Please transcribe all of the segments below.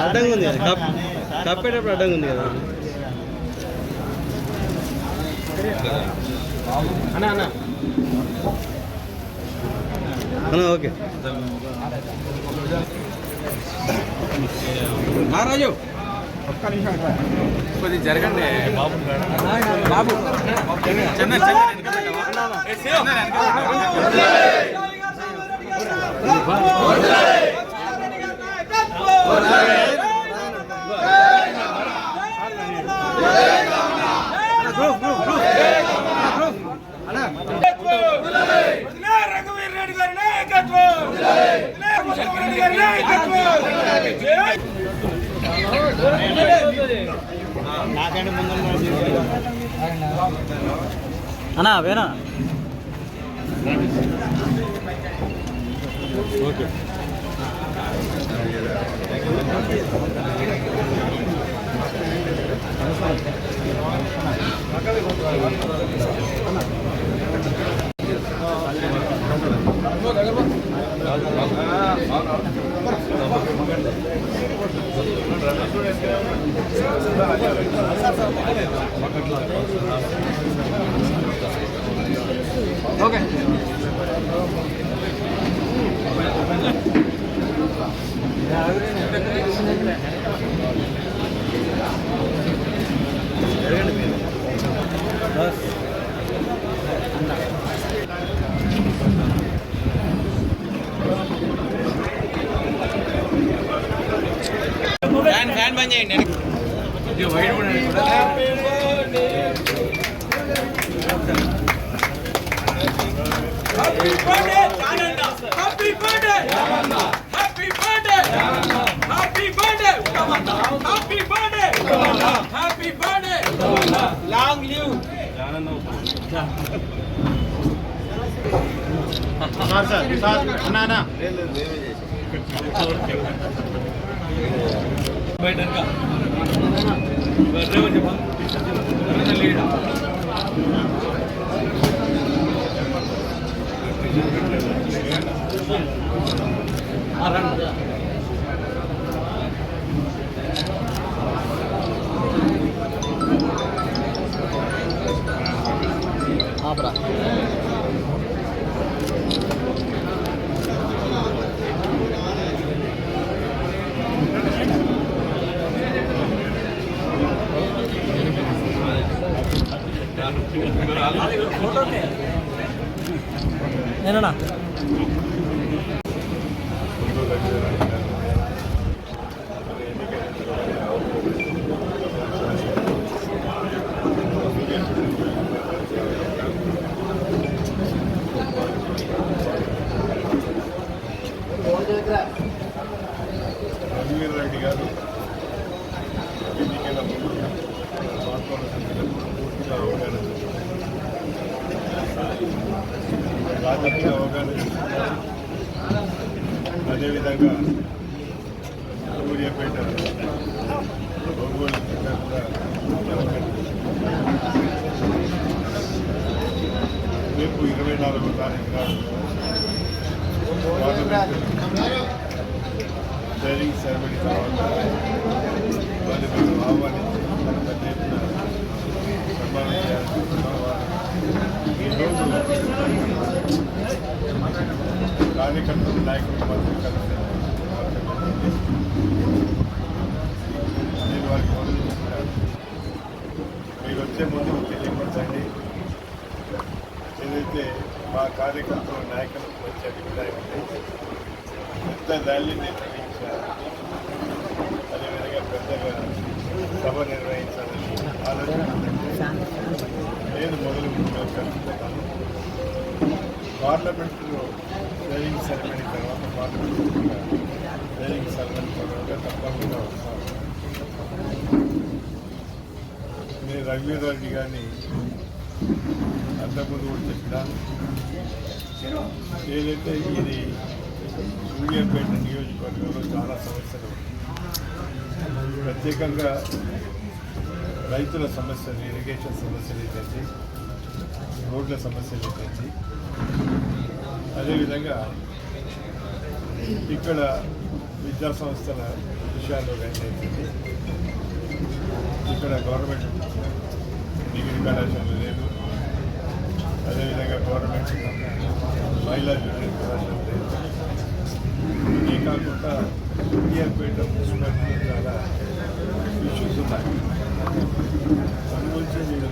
అడ్డంగా ఉంది కదా కప్పేటప్పుడు అడ్డంగా ఉంది కదా అన్నా అన్నా అన్నా ఓకే రాజు ఒక్క నిమిషం కొద్దిగా జరగండి బాబు బాబు చిన్న రఘువీర్ రెడ్డి గారి నాయకత్వం అన్నా వేనా ఓకే ఓకే ఫ్యాన్ బంద్ చేయండి Happy birthday, Jananda! Happy birthday, Jananda! Happy birthday, Jananda! Happy birthday, Jananda! Happy birthday, Jananda! Happy birthday, Jananda! Long live, Jananda! Sir అన్నా బయటగా ఆపరా నేనా రఘువీర్ రెడ్డి గారు ఎన్నికల ముందు పూర్తిగా అవగాహన రాజకీయ అవగాహన అదేవిధంగా సూర్యాపేట భౌగోళికంగా కూడా రేపు 24వ తారీఖు ట్రైనింగ్ సెరమనీ తర్వాత వాళ్ళు మేము ఆహ్వానించి పెద్ద ఎత్తున సన్మానం చేయాలనుకుంటున్నాం. ఈరోజు కార్యకర్తలు నాయకులు మాత్రం కలిసి నేను వారికి మొదలు చెప్తున్నాను, మీరు వచ్చే ముందు తెలియపరచండి. ఏదైతే మా కార్యకర్తలు నాయకులకు వచ్చే అభిప్రాయం ఉంటే పెద్ద ర్యాలీ నిర్వహించాలి, అదేవిధంగా పెద్దగా సభ నిర్వహించాలని ఆలోచన నేను మొదలు కలుపుతున్నాను. పార్లమెంట్లో స్వేరింగ్ సెరమనీ తర్వాత పార్లమెంట్లో స్వేరింగ్ సెరమనీ తర్వాత తప్పకుండా వస్తాను. నేను రఘువీరారెడ్డి గారిని అంతకుముందు కూడా చెప్పినాను. ఏదైతే ఇది సూర్యాపేట నియోజకవర్గంలో చాలా సమస్యలు ప్రత్యేకంగా రైతుల సమస్యలు, ఇరిగేషన్ సమస్యలు ఏంటంటే, రోడ్ల సమస్యలు ఏంటంటే, అదేవిధంగా ఇక్కడ విద్యా సంస్థల విషయాల్లో ఏంటంటే, ఇక్కడ గవర్నమెంట్ డిగ్రీ కళాశాల లేదు, అదేవిధంగా గవర్నమెంట్ మహిళా జూనియర్ కళాశాల లేదు. ఇదే కాకుండా సూర్యాపేట మున్సిపాలిటీలో చాలా ఇష్యూస్ ఉన్నాయి. అందుగురించి నేను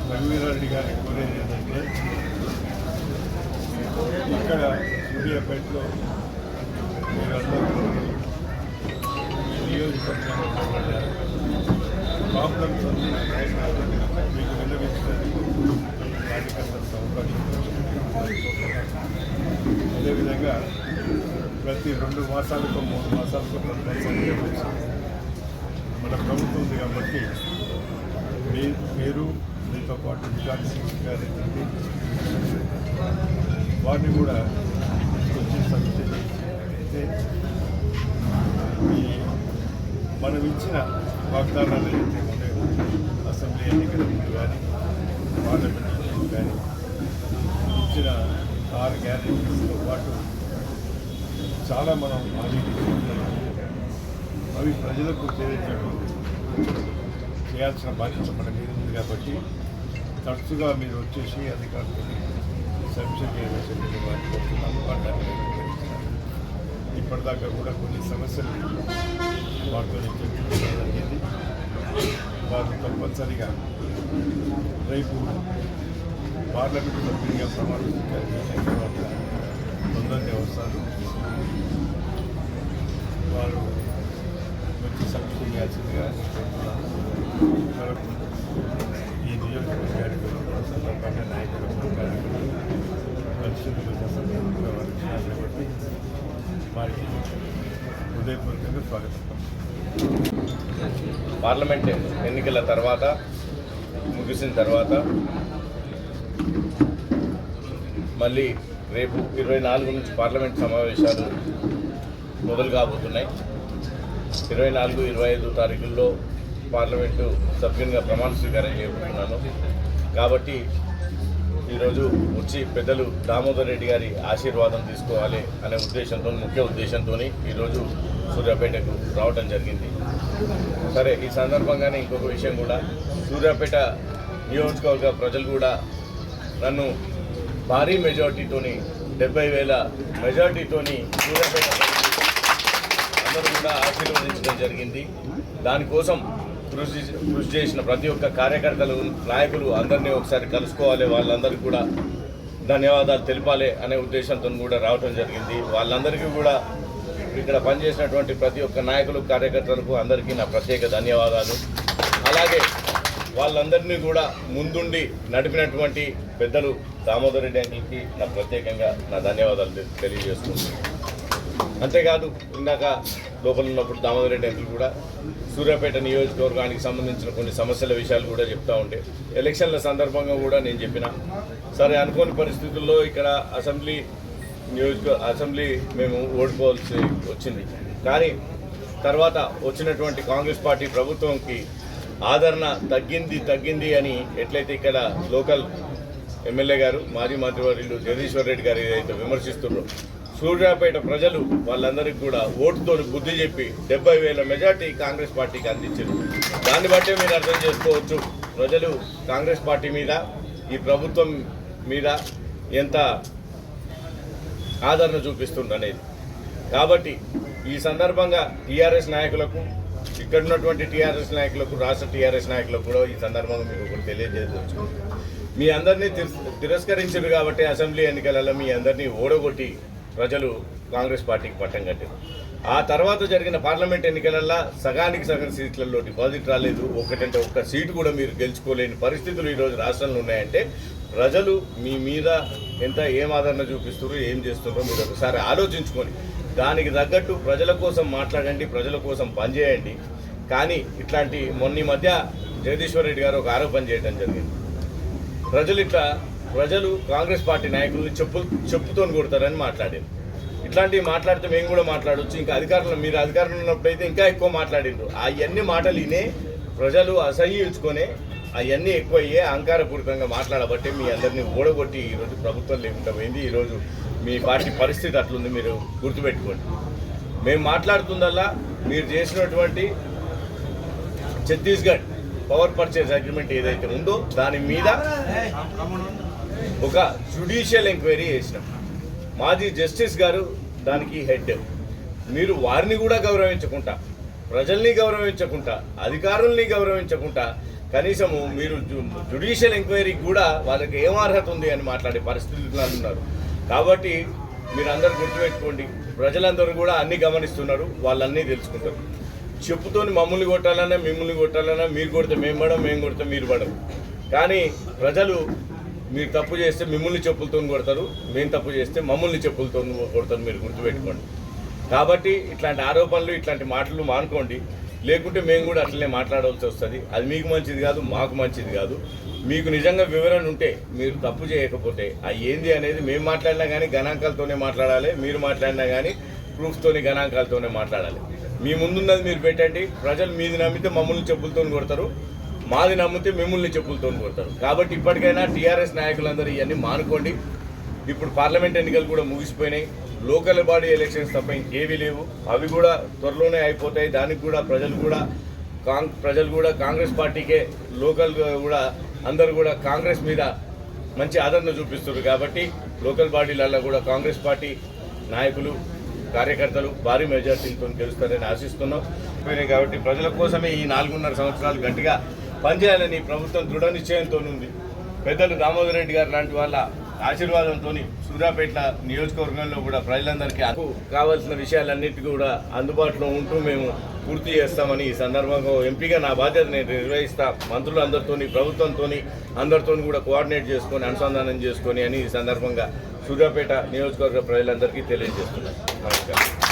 రఘువీరారెడ్డి గారిని కోరేది ఏంటంటే, ఇక్కడ సూర్యాపేటలో మీరందరూ ఈ నియోజకవర్గంలో ప్రాబ్లమ్స్ అన్ని మీకు విన్నవించడానికి వాటికి అంత అవకాశం. అదేవిధంగా ప్రతి 2 మాసాలకు 3 మాసాలకు తప్పనిసరిగా వచ్చి మన ప్రభుత్వం ఉంది కాబట్టి మీరు మీతో పాటు విద్యార్థి గారి వారిని కూడా వచ్చి సమీక్ష చేసి ఈ మనం ఇచ్చిన వాగ్దానాలు ఏదైతే ఉన్నాయో అసెంబ్లీ ఎన్నికల ముందు కానీ పార్లమెంట్ ఎన్నికలు కానీ ఇచ్చిన 6 గ్యారెంటీస్తో పాటు చాలా మనం అవి ప్రజలకు చేయాల్సిన బాధ్యత మన మీద ఉంది కాబట్టి తరచుగా మీరు వచ్చేసి అధికారులు సమీక్ష చేయవలసింది వారిని కోరుతున్నాను. వాటిని ఇప్పటిదాకా కూడా కొన్ని సమస్యలు వారితో చర్చించడం జరిగింది. వారు తప్పనిసరిగా రేపు పార్లమెంట్ సభ్యునిగా ప్రమాణ స్వీకారం చేసిన తర్వాత తొందరగా వస్తారు. వారు వచ్చి సమీక్ష చేయాల్సిందిగా కోరుతున్నాను. మనకు ఈ నియోజకవర్గానికి సందర్భంగా నాయకులు పరిస్థితులు సందర్భంగా వారు ఇచ్చినారు కాబట్టి వారికి హృదయపూర్వకంగా స్వాగతం. పార్లమెంట్ ఎన్నికల తర్వాత ముగిసిన తర్వాత మళ్ళీ రేపు 24 నుంచి పార్లమెంట్ సమావేశాలు మొదలు కాబోతున్నాయి. 24, 25 తారీఖుల్లో పార్లమెంటు సభ్యునిగా ప్రమాణ స్వీకారం చేయబోతున్నాను. కాబట్టి ఈరోజు వచ్చి పెద్దలు దామోదర్ రెడ్డి గారి ఆశీర్వాదం తీసుకోవాలి అనే ఉద్దేశంతో, ముఖ్య ఉద్దేశంతో ఈరోజు సూర్యాపేటకు రావడం జరిగింది. సరే, ఈ సందర్భంగానే ఇంకొక విషయం కూడా, సూర్యాపేట నియోజకవర్గ ప్రజలు కూడా నన్ను భారీ మెజార్టీతోని 70,000 మెజార్టీతోని సూర్యాపేట అందరూ కూడా ఆశీర్వదించడం జరిగింది. దానికోసం కృషి చేసిన ప్రతి ఒక్క కార్యకర్తలు, నాయకులు అందరినీ ఒకసారి కలుసుకోవాలి, వాళ్ళందరికీ కూడా ధన్యవాదాలు తెలపాలి అనే ఉద్దేశంతో కూడా రావడం జరిగింది. వాళ్ళందరికీ కూడా ఇక్కడ పనిచేసినటువంటి ప్రతి ఒక్క నాయకులు, కార్యకర్తలకు అందరికీ నా ప్రత్యేక ధన్యవాదాలు. అలాగే వాళ్ళందరినీ కూడా ముందుండి నడిపినటువంటి పెద్దలు దామోదర్ రెడ్డి అంకుల్కి నా ప్రత్యేకంగా నా ధన్యవాదాలు తెలియజేస్తున్నాను. అంతేకాదు, ఇందాక లోపల ఉన్నప్పుడు దామోదర్ రెడ్డి అంకుల్ కూడా సూర్యాపేట నియోజకవర్గానికి సంబంధించిన కొన్ని సమస్యల విషయాలు కూడా చెప్తూ ఉంటే, ఎలక్షన్ల సందర్భంగా కూడా నేను చెప్పిన, సరే అనుకోని పరిస్థితుల్లో ఇక్కడ అసెంబ్లీ మేము ఓడిపోవాల్సి వచ్చింది. కానీ తర్వాత వచ్చినటువంటి కాంగ్రెస్ పార్టీ ప్రభుత్వంకి ఆదరణ తగ్గింది అని ఎట్లయితే ఇక్కడ లోకల్ ఎమ్మెల్యే గారు, మాజీ మంత్రివర్యులు జగదీశ్వర్ రెడ్డి గారు ఏదైతే విమర్శిస్తున్నారో, సూర్యాపేట ప్రజలు వాళ్ళందరికీ కూడా ఓటుతో బుద్ధి చెప్పి 70,000 మెజార్టీ కాంగ్రెస్ పార్టీకి అందించారు. దాన్ని బట్టే మీరు అర్థం చేసుకోవచ్చు ప్రజలు కాంగ్రెస్ పార్టీ మీద, ఈ ప్రభుత్వం మీద ఎంత ఆదరణ చూపిస్తుంది అనేది. కాబట్టి ఈ సందర్భంగా టీఆర్ఎస్ నాయకులకు, ఇక్కడ ఉన్నటువంటి టీఆర్ఎస్ నాయకులకు, రాష్ట్ర టీఆర్ఎస్ నాయకులకు కూడా ఈ సందర్భంగా మీకు ఒకటి తెలియజేయవచ్చు. మీ అందరినీ తిరస్కరించారు కాబట్టి అసెంబ్లీ ఎన్నికలలో మీ అందరినీ ఓడగొట్టి ప్రజలు కాంగ్రెస్ పార్టీకి పట్టం కట్టారు. ఆ తర్వాత జరిగిన పార్లమెంట్ ఎన్నికలలో సగానికి సగం సీట్లలో డిపాజిట్ రాలేదు. ఒక్క సీటు కూడా మీరు గెలుచుకోలేని పరిస్థితులు ఈరోజు రాష్ట్రంలో ఉన్నాయంటే ప్రజలు మీ మీద ఏం ఆదరణ చూపిస్తున్నారో ఏం చేస్తున్నారో మీరు ఒకసారి ఆలోచించుకొని దానికి తగ్గట్టు ప్రజల కోసం మాట్లాడండి, ప్రజల కోసం పనిచేయండి. కానీ ఇట్లాంటి మొన్న మధ్య జగదీశ్వర్ రెడ్డి గారు ఒక ఆరోపణ చేయడం జరిగింది. ప్రజలు కాంగ్రెస్ పార్టీ నాయకుల్ని చెప్పుతో కొడతారని మాట్లాడారు. ఇట్లాంటివి మాట్లాడితే మేము కూడా మాట్లాడవచ్చు. ఇంకా మీరు అధికారంలో ఉన్నప్పుడైతే ఇంకా ఎక్కువ మాట్లాడిండ్రు. అవన్నీ మాటలు వినే ప్రజలు అసహ్యించుకొని అవన్నీ ఎక్కువ అయ్యే అహంకారపూరితంగా మాట్లాడబట్టే మీ అందరినీ ఓడగొట్టి ఈరోజు ప్రభుత్వం లేకుండా పోయింది. ఈరోజు మీ పార్టీ పరిస్థితి అట్లుంది, మీరు గుర్తుపెట్టుకోండి. మేము మాట్లాడుతుందల్లా మీరు చేసినటువంటి ఛత్తీస్గఢ్ పవర్ పర్చేజ్ అగ్రిమెంట్ ఏదైతే ఉందో దాని మీద ఒక జ్యుడిషియల్ ఎంక్వైరీ చేసినాం. మాజీ జస్టిస్ గారు దానికి హెడ్. మీరు వారిని కూడా గౌరవించకుండా, ప్రజల్ని గౌరవించకుండా, అధికారుల్ని గౌరవించకుండా కనీసము మీరు జ్యుడిషియల్ ఎంక్వైరీకి కూడా వాళ్ళకి ఏం అర్హత ఉంది అని మాట్లాడే పరిస్థితులు ఉన్నారు. కాబట్టి మీరందరూ గుర్తుపెట్టుకోండి, ప్రజలందరూ కూడా అన్నీ గమనిస్తున్నారు, వాళ్ళన్నీ తెలుసుకుంటారు. చెప్పుతోని మమ్మల్ని కొట్టాలన్నా మిమ్మల్ని కొట్టాలన్నా మీరు కొడితే మేము పడం, మేము కొడితే మీరు పడం. కానీ ప్రజలు మీరు తప్పు చేస్తే మిమ్మల్ని చెప్పులతో కొడతారు, మేము తప్పు చేస్తే మమ్మల్ని చెప్పులతో కొడతారు, మీరు గుర్తుపెట్టుకోండి. కాబట్టి ఇట్లాంటి ఆరోపణలు ఇట్లాంటి మాటలు మానుకోండి, లేకుంటే మేము కూడా అట్లనే మాట్లాడవలసి వస్తుంది. అది మీకు మంచిది కాదు, మాకు మంచిది కాదు. మీకు నిజంగా వివరణ ఉంటే, మీరు తప్పు చేయకపోతే అది ఏంది అనేది మేము మాట్లాడినా కానీ గణాంకాలతోనే మాట్లాడాలి, మీరు మాట్లాడినా కానీ ప్రూఫ్తోని గణాంకాలతోనే మాట్లాడాలి. మీ ముందున్నది మీరు పెట్టండి. ప్రజలు మీది నమ్మితే మమ్మల్ని చెప్పులతో కొడతారు, మాది నమ్మితే మిమ్మల్ని చెప్పులతో కొడతారు. కాబట్టి ఇప్పటికైనా టీఆర్ఎస్ నాయకులందరూ ఇవన్నీ మానుకోండి. ఇప్పుడు పార్లమెంట్ ఎన్నికలు కూడా ముగిసిపోయినాయి, లోకల్ బాడీ ఎలక్షన్స్ తప్ప ఇంకేవీ లేవు. అవి కూడా త్వరలోనే అయిపోతాయి. దానికి కూడా ప్రజలు కూడా కాంగ్రెస్ పార్టీకే, లోకల్ కూడా అందరూ కూడా కాంగ్రెస్ మీద మంచి ఆదరణ చూపిస్తున్నారు. కాబట్టి లోకల్ బాడీలలో కూడా కాంగ్రెస్ పార్టీ నాయకులు, కార్యకర్తలు భారీ మెజార్టీలతో గెలుస్తారని ఆశిస్తున్నాం. కాబట్టి ప్రజల కోసమే ఈ 4.5 సంవత్సరాలు గట్టిగా పనిచేయాలని ప్రభుత్వం దృఢ నిశ్చయంతో ఉంది. పెద్దలు దామోదర్ రెడ్డి గారు లాంటి వాళ్ళ ఆశీర్వాదంతో సూర్యాపేట నియోజకవర్గంలో కూడా ప్రజలందరికీ కావాల్సిన విషయాలన్నిటి కూడా అందుబాటులో ఉంటూ మేము పూర్తి చేస్తామని ఈ సందర్భంగా ఎంపీగా నా బాధ్యత నేను నిర్వహిస్తా. మంత్రులందరితో, ప్రభుత్వంతో అందరితో కూడా కోఆర్డినేట్ చేసుకొని అనుసంధానం చేసుకొని అని ఈ సందర్భంగా సూర్యాపేట నియోజకవర్గ ప్రజలందరికీ తెలియజేస్తున్నాను. నమస్కారం.